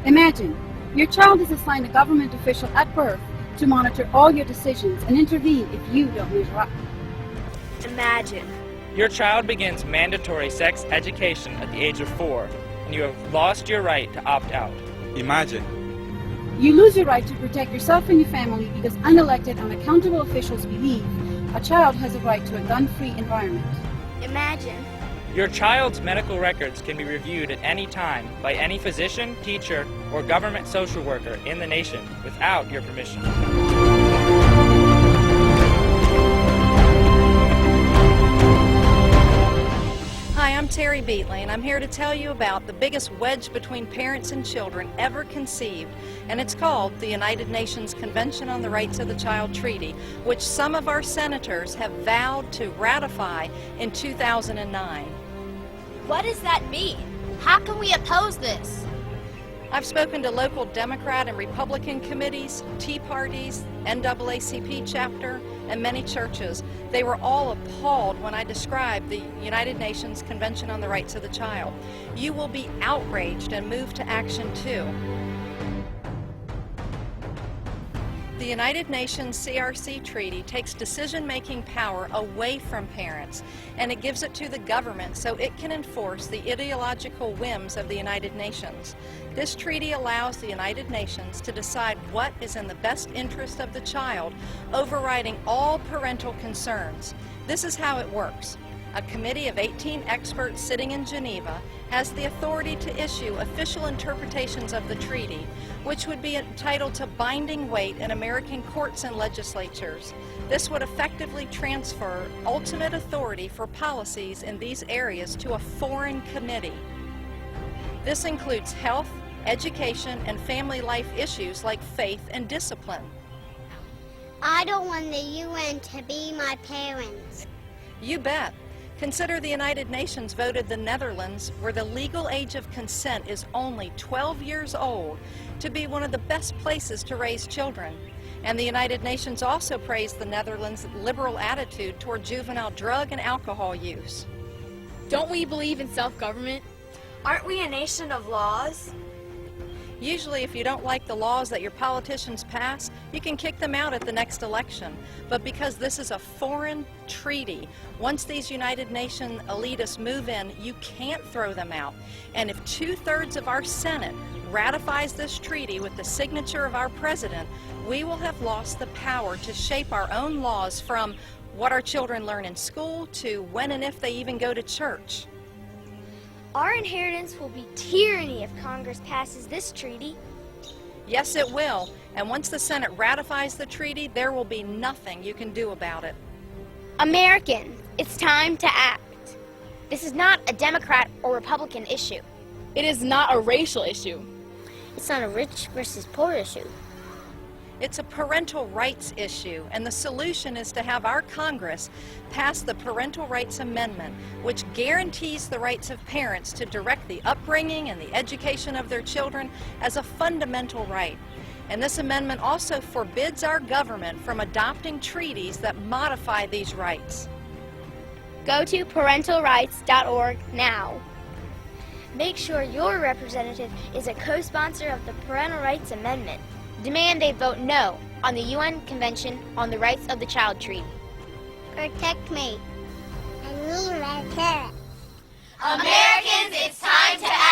Imagine, your child is assigned a government official at birth to monitor all your decisions and intervene if you don't measure up. Imagine. Your child begins mandatory sex education at the age of 4, and you have lost your right to opt out. Imagine. You lose your right to protect yourself and your family because unelected and accountable officials believe a child has a right to a gun-free environment. Imagine. Your child's medical records can be reviewed at any time by any physician, teacher, or government social worker in the nation without your permission. Hi, I'm Terry Beatley, and I'm here to tell you about the biggest wedge between parents and children ever conceived, and it's called the United Nations Convention on the Rights of the Child Treaty, which some of our senators have vowed to ratify in 2009. What does that mean? How can we oppose this? I've spoken to local Democrat and Republican committees, Tea Parties, NAACP chapter, and many churches. They were all appalled when I described the United Nations Convention on the Rights of the Child. You will be outraged and moved to action too. The United Nations CRC Treaty takes decision-making power away from parents, and it gives it to the government so it can enforce the ideological whims of the United Nations. This treaty allows the United Nations to decide what is in the best interest of the child, overriding all parental concerns. This is how it works. A committee of 18 experts sitting in Geneva has the authority to issue official interpretations of the treaty, which would be entitled to binding weight in American courts and legislatures. This would effectively transfer ultimate authority for policies in these areas to a foreign committee. This includes health, education, and family life issues like faith and discipline. I don't want the UN to be my parents. You bet. Consider the United Nations voted the Netherlands, where the legal age of consent is only 12 years old, to be one of the best places to raise children. And the United Nations also praised the Netherlands' liberal attitude toward juvenile drug and alcohol use. Don't we believe in self-government? Aren't we a nation of laws? Usually, if you don't like the laws that your politicians pass, you can kick them out at the next election. But because this is a foreign treaty, once these United Nations elitists move in, you can't throw them out. And if 2/3 of our Senate ratifies this treaty with the signature of our president, we will have lost the power to shape our own laws, from what our children learn in school to when and if they even go to church. Our inheritance will be tyranny if Congress passes this treaty. Yes, it will. And once the Senate ratifies the treaty, there will be nothing you can do about it. Americans, it's time to act. This is not a Democrat or Republican issue. It is not a racial issue. It's not a rich versus poor issue. It's a parental rights issue, and the solution is to have our Congress pass the Parental Rights Amendment, which guarantees the rights of parents to direct the upbringing and the education of their children as a fundamental right. And this amendment also forbids our government from adopting treaties that modify these rights. Go to parentalrights.org now. Make sure your representative is a co-sponsor of the Parental Rights Amendment. Demand they vote no on the UN Convention on the Rights of the Child Treaty. Protect me. And me, my parents. Americans, it's time to act.